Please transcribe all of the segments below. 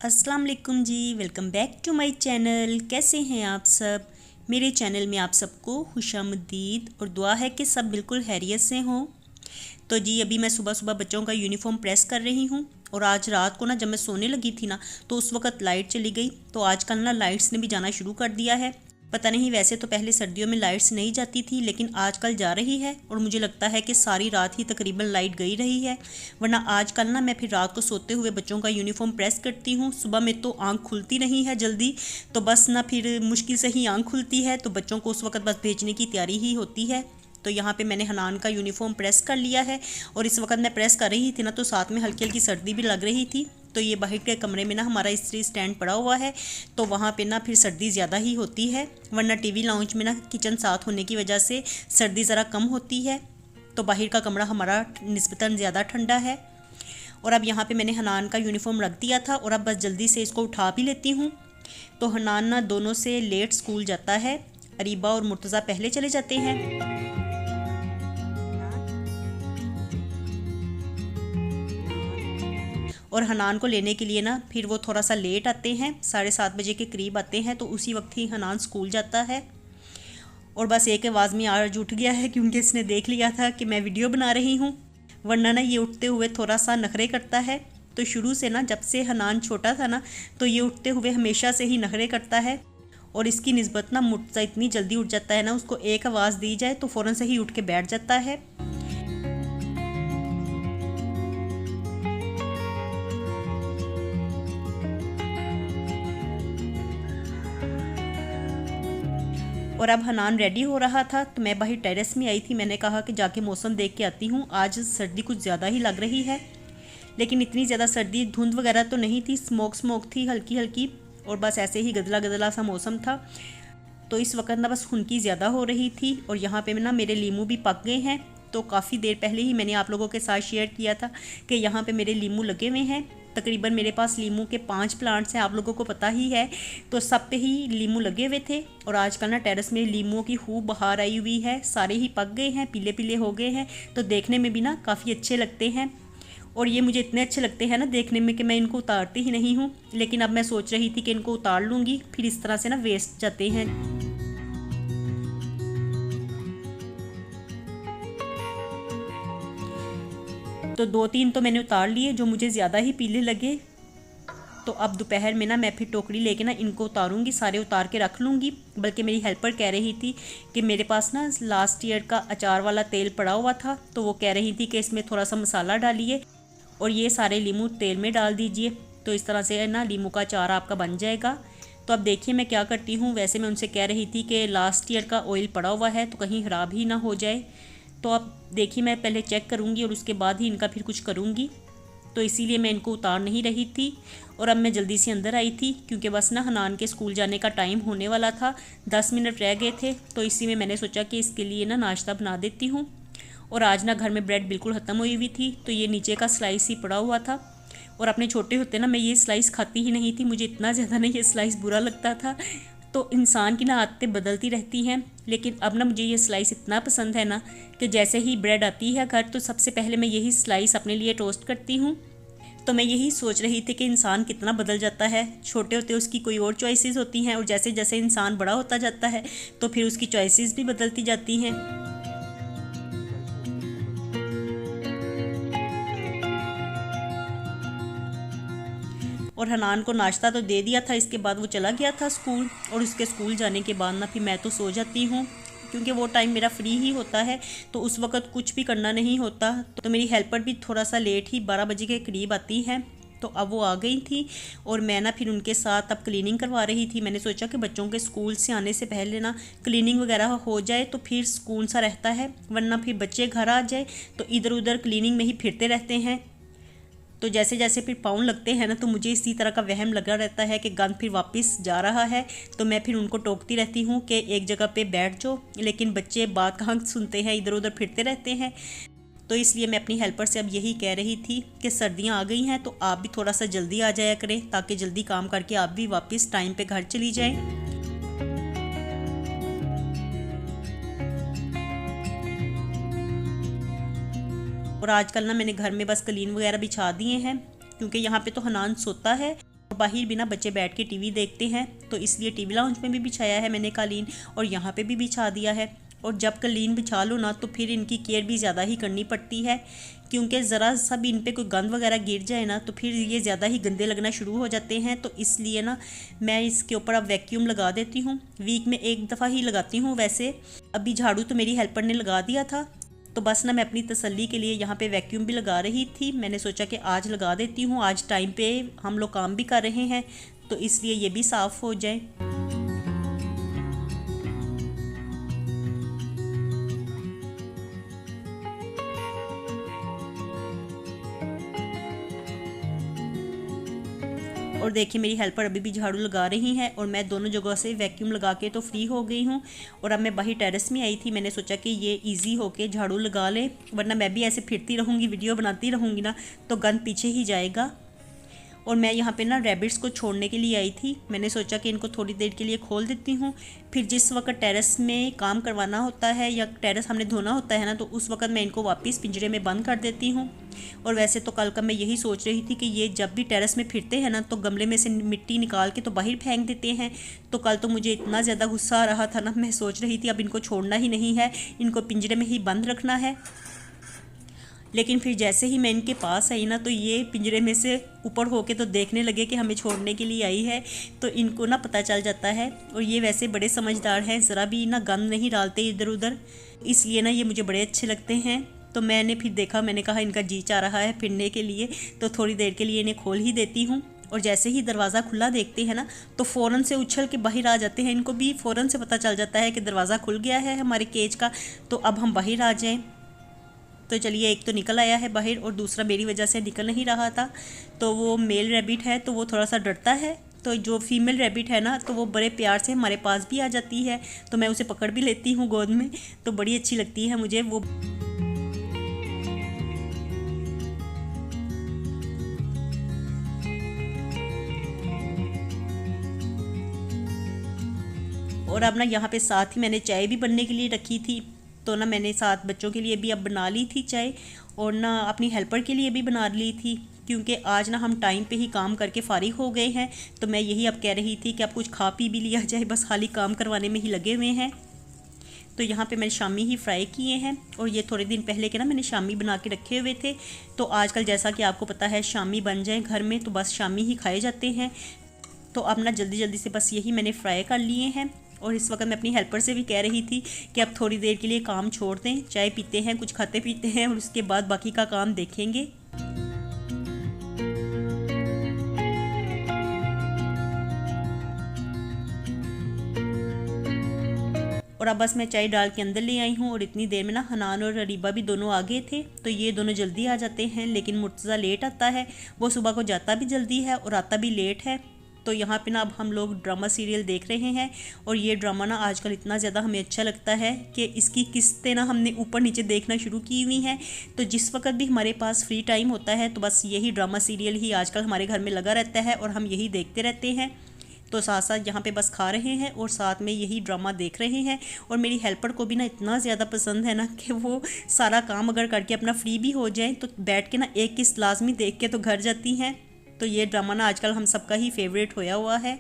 अस्सलाम वालेकुम जी। Welcome back to my channel. कैसे हैं आप सब? मेरे चैनल में आप सबको खुशामदीद और दुआ है कि सब बिल्कुल खैरियत से हों। तो जी अभी मैं सुबह सुबह बच्चों का यूनिफॉर्म प्रेस कर रही हूँ। और आज रात को ना जब मैं सोने लगी थी ना तो उस वक्त लाइट चली गई। तो आजकल ना लाइट्स ने भी जाना शुरू कर दिया है। पता नहीं, वैसे तो पहले सर्दियों में लाइट्स नहीं जाती थी लेकिन आजकल जा रही है और मुझे लगता है कि सारी रात ही तकरीबन लाइट गई रही है। वरना आजकल ना मैं फिर रात को सोते हुए बच्चों का यूनिफॉर्म प्रेस करती हूँ। सुबह में तो आंख खुलती नहीं है जल्दी, तो बस ना फिर मुश्किल से ही आंख खुलती है। तो बच्चों को उस वक्त बस भेजने की तैयारी ही होती है। तो यहाँ पे मैंने हनान का यूनिफॉर्म प्रेस कर लिया है और इस वक्त मैं प्रेस कर रही थी ना तो साथ में हल्की हल्की सर्दी भी लग रही थी। तो ये बाहर के कमरे में ना हमारा इस्त्री स्टैंड पड़ा हुआ है, तो वहाँ पे ना फिर सर्दी ज़्यादा ही होती है। वरना टीवी लाउंज में ना किचन साथ होने की वजह से सर्दी ज़रा कम होती है। तो बाहर का कमरा हमारा निस्बतन ज़्यादा ठंडा है। और अब यहाँ पे मैंने हनान का यूनिफॉर्म रख दिया था और अब बस जल्दी से इसको उठा भी लेती हूँ। तो हनान ना दोनों से लेट स्कूल जाता है। अरीबा और मुर्तज़ा पहले चले जाते हैं। और हनान को लेने के लिए ना फिर वो थोड़ा सा लेट आते हैं, 7:30 बजे के करीब आते हैं। तो उसी वक्त ही हनान स्कूल जाता है। और बस एक आवाज़ में आज उठ गया है क्योंकि इसने देख लिया था कि मैं वीडियो बना रही हूँ। वरना ना ये उठते हुए थोड़ा सा नखरे करता है। तो शुरू से ना जब से हनान छोटा था ना तो ये उठते हुए हमेशा से ही नखरे करता है। और इसकी निस्बत ना मुर्तज़ा इतनी जल्दी उठ जाता है ना, उसको एक आवाज़ दी जाए तो फ़ौरन से ही उठ के बैठ जाता है। और अब हनान रेडी हो रहा था तो मैं बाहर टेरेस में आई थी। मैंने कहा कि जाके मौसम देख के आती हूँ, आज सर्दी कुछ ज़्यादा ही लग रही है। लेकिन इतनी ज़्यादा सर्दी, धुंध वगैरह तो नहीं थी, स्मोक स्मोक थी हल्की हल्की। और बस ऐसे ही गदला गदला सा मौसम था। तो इस वक्त ना बस खुनकी ज़्यादा हो रही थी। और यहाँ पे ना मेरे लीमू भी पक गए हैं। तो काफ़ी देर पहले ही मैंने आप लोगों के साथ शेयर किया था कि यहाँ पे मेरे लीमू लगे हुए हैं। तकरीबन मेरे पास लीमू के 5 प्लांट्स हैं, आप लोगों को पता ही है। तो सब पे ही लीमू लगे हुए थे। और आजकल ना टेरेस में लीमुओं की खूब बहार आई हुई है, सारे ही पक गए हैं, पीले पीले हो गए हैं। तो देखने में भी ना काफ़ी अच्छे लगते हैं। और ये मुझे इतने अच्छे लगते हैं ना देखने में कि मैं इनको उतारती ही नहीं हूँ। लेकिन अब मैं सोच रही थी कि इनको उतार लूँगी, फिर इस तरह से ना वेस्ट जाते हैं। तो 2-3 तो मैंने उतार लिए जो मुझे ज़्यादा ही पीले लगे। तो अब दोपहर में ना मैं फिर टोकरी लेके ना इनको उतारूंगी, सारे उतार के रख लूँगी। बल्कि मेरी हेल्पर कह रही थी कि मेरे पास ना लास्ट ईयर का अचार वाला तेल पड़ा हुआ था, तो वो कह रही थी कि इसमें थोड़ा सा मसाला डालिए और ये सारे लीमू तेल में डाल दीजिए। तो इस तरह से ना लीमू का अचार आपका बन जाएगा। तो अब देखिए मैं क्या करती हूँ। वैसे मैं उनसे कह रही थी कि लास्ट ईयर का ऑयल पड़ा हुआ है तो कहीं ख़राब ही ना हो जाए। तो अब देखिए मैं पहले चेक करूँगी और उसके बाद ही इनका फिर कुछ करूँगी। तो इसीलिए मैं इनको उतार नहीं रही थी। और अब मैं जल्दी से अंदर आई थी क्योंकि बस ना हनान के स्कूल जाने का टाइम होने वाला था, 10 मिनट रह गए थे। तो इसी में मैंने सोचा कि इसके लिए ना नाश्ता बना देती हूँ। और आज ना घर में ब्रेड बिल्कुल ख़त्म हुई हुई थी, तो ये नीचे का स्लाइस ही पड़ा हुआ था। और अपने छोटे होते ना मैं ये स्लाइस खाती ही नहीं थी, मुझे इतना ज़्यादा ना ये स्लाइस बुरा लगता था। तो इंसान की ना आदतें बदलती रहती हैं। लेकिन अब ना मुझे ये स्लाइस इतना पसंद है ना कि जैसे ही ब्रेड आती है घर तो सबसे पहले मैं यही स्लाइस अपने लिए टोस्ट करती हूँ। तो मैं यही सोच रही थी कि इंसान कितना बदल जाता है। छोटे होते उसकी कोई और चॉइसेस होती हैं और जैसे जैसे इंसान बड़ा होता जाता है तो फिर उसकी चॉइसेस भी बदलती जाती हैं। और हनान को नाश्ता तो दे दिया था, इसके बाद वो चला गया था स्कूल। और उसके स्कूल जाने के बाद ना फिर मैं तो सो जाती हूँ क्योंकि वो टाइम मेरा फ्री ही होता है। तो उस वक़्त कुछ भी करना नहीं होता। तो मेरी हेल्पर भी थोड़ा सा लेट ही 12 बजे के करीब आती है। तो अब वो आ गई थी और मैं ना फिर उनके साथ अब क्लीनिंग करवा रही थी। मैंने सोचा कि बच्चों के स्कूल से आने से पहले ना क्लीनिंग वगैरह हो जाए तो फिर सुकून सा रहता है। वरना फिर बच्चे घर आ जाए तो इधर उधर क्लीनिंग में ही फिरते रहते हैं। तो जैसे जैसे फिर पाउंड लगते हैं ना तो मुझे इसी तरह का वहम लगा रहता है कि गंद फिर वापस जा रहा है। तो मैं फिर उनको टोकती रहती हूँ कि एक जगह पे बैठ जाओ। लेकिन बच्चे बात कहाँ सुनते हैं, इधर उधर फिरते रहते हैं। तो इसलिए मैं अपनी हेल्पर से अब यही कह रही थी कि सर्दियाँ आ गई हैं तो आप भी थोड़ा सा जल्दी आ जाया करें ताकि जल्दी काम करके आप भी वापस टाइम पे घर चली जाएं। और आजकल ना मैंने घर में बस कलीन वगैरह बिछा दिए हैं क्योंकि यहाँ पे तो हनान सोता है बाहर भी ना बच्चे बैठ के टीवी देखते हैं, तो इसलिए टीवी लाउंज में भी बिछाया है मैंने कालीन, और यहाँ पे भी बिछा दिया है। और जब कालीन बिछा लो ना तो फिर इनकी केयर भी ज़्यादा ही करनी पड़ती है, क्योंकि ज़रा सा भी इन पे कोई गंद वगैरह गिर जाए ना तो फिर ये ज़्यादा ही गंदे लगना शुरू हो जाते हैं। तो इसलिए ना मैं इसके ऊपर अब वैक्यूम लगा देती हूँ। वीक में एक दफ़ा ही लगाती हूँ वैसे। अभी झाड़ू तो मेरी हेल्पर ने लगा दिया था, तो बस ना मैं अपनी तसल्ली के लिए यहाँ पे वैक्यूम भी लगा रही थी। मैंने सोचा कि आज लगा देती हूँ, आज टाइम पे हम लोग काम भी कर रहे हैं तो इसलिए ये भी साफ़ हो जाए। और देखिए मेरी हेल्पर अभी भी झाड़ू लगा रही हैं और मैं दोनों जगह से वैक्यूम लगा के तो फ्री हो गई हूँ। और अब मैं बाहर टेरेस में आई थी, मैंने सोचा कि ये इजी होके झाड़ू लगा ले, वरना मैं भी ऐसे फिरती रहूँगी वीडियो बनाती रहूँगी ना तो गंद पीछे ही जाएगा। और मैं यहाँ पे ना रैबिट्स को छोड़ने के लिए आई थी, मैंने सोचा कि इनको थोड़ी देर के लिए खोल देती हूँ, फिर जिस वक्त टेरेस में काम करवाना होता है या टेरेस हमने धोना होता है ना तो उस वक्त मैं इनको वापस पिंजरे में बंद कर देती हूँ। और वैसे तो कल का मैं यही सोच रही थी कि ये जब भी टेरेस में फिरते हैं ना तो गमले में से मिट्टी निकाल के तो बाहर फेंक देते हैं। तो कल तो मुझे इतना ज़्यादा गुस्सा आ रहा था ना, मैं सोच रही थी अब इनको छोड़ना ही नहीं है, इनको पिंजरे में ही बंद रखना है। लेकिन फिर जैसे ही मैं इनके पास आई ना तो ये पिंजरे में से ऊपर होके तो देखने लगे कि हमें छोड़ने के लिए आई है, तो इनको ना पता चल जाता है। और ये वैसे बड़े समझदार हैं, ज़रा भी ना गंद नहीं डालते इधर उधर, इसलिए ना ये मुझे बड़े अच्छे लगते हैं। तो मैंने फिर देखा, मैंने कहा इनका जी चाह रहा है फिरने के लिए, तो थोड़ी देर के लिए इन्हें खोल ही देती हूँ। और जैसे ही दरवाज़ा खुला देखते हैं ना तो फ़ौरन से उछल के बाहर आ जाते हैं। इनको भी फ़ौरन से पता चल जाता है कि दरवाज़ा खुल गया है हमारे केज का, तो अब हम बाहर आ जाएँ। तो चलिए एक तो निकल आया है बाहर और दूसरा मेरी वजह से निकल नहीं रहा था। तो वो मेल रैबिट है तो वो थोड़ा सा डरता है, तो जो फीमेल रैबिट है ना तो वो बड़े प्यार से हमारे पास भी आ जाती है, तो मैं उसे पकड़ भी लेती हूँ गोद में, तो बड़ी अच्छी लगती है मुझे वो। और अब ना यहाँ पे साथ ही मैंने चाय भी बनने के लिए रखी थी, तो ना मैंने साथ बच्चों के लिए भी अब बना ली थी चाय, और ना अपनी हेल्पर के लिए भी बना ली थी, क्योंकि आज ना हम टाइम पे ही काम करके फारिग हो गए हैं। तो मैं यही अब कह रही थी कि अब कुछ खा पी भी लिया जाए, बस खाली काम करवाने में ही लगे हुए हैं। तो यहाँ पे मैंने शामी ही फ्राई किए हैं, और ये थोड़े दिन पहले के ना मैंने शामी बना के रखे हुए थे। तो आजकल जैसा कि आपको पता है शामी बन जाए घर में तो बस शामी ही खाए जाते हैं। तो अब ना जल्दी जल्दी से बस यही मैंने फ्राई कर लिए हैं। और इस वक्त मैं अपनी हेल्पर से भी कह रही थी कि अब थोड़ी देर के लिए काम छोड़ दें, चाय पीते हैं, कुछ खाते पीते हैं, और उसके बाद बाकी का काम देखेंगे। और अब बस मैं चाय डाल के अंदर ले आई हूँ, और इतनी देर में ना हनान और अरीबा भी दोनों आ गए थे। तो ये दोनों जल्दी आ जाते हैं, लेकिन मुर्तज़ा लेट आता है, वो सुबह को जाता भी जल्दी है और आता भी लेट है। तो यहाँ पे ना अब हम लोग ड्रामा सीरियल देख रहे हैं, और ये ड्रामा ना आजकल इतना ज़्यादा हमें अच्छा लगता है कि इसकी किस्तें ना हमने ऊपर नीचे देखना शुरू की हुई हैं। तो जिस वक्त भी हमारे पास फ्री टाइम होता है तो बस यही ड्रामा सीरियल ही आजकल हमारे घर में लगा रहता है, और हम यही देखते रहते हैं। तो साथ साथ यहाँ पे बस खा रहे हैं और साथ में यही ड्रामा देख रहे हैं। और मेरी हेल्पर को भी ना इतना ज़्यादा पसंद है ना कि वो सारा काम अगर करके अपना फ्री भी हो जाए तो बैठ के ना एक किस्त लाजमी देख के तो घर जाती हैं। तो ये ड्रामा ना आजकल हम सबका ही फेवरेट होया हुआ है।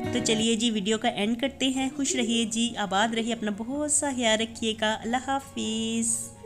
तो चलिए जी वीडियो का एंड करते हैं। खुश रहिए जी, आबाद रहिए, अपना बहुत सा ख्याल रखिएगा। अल्लाह हाफिज़।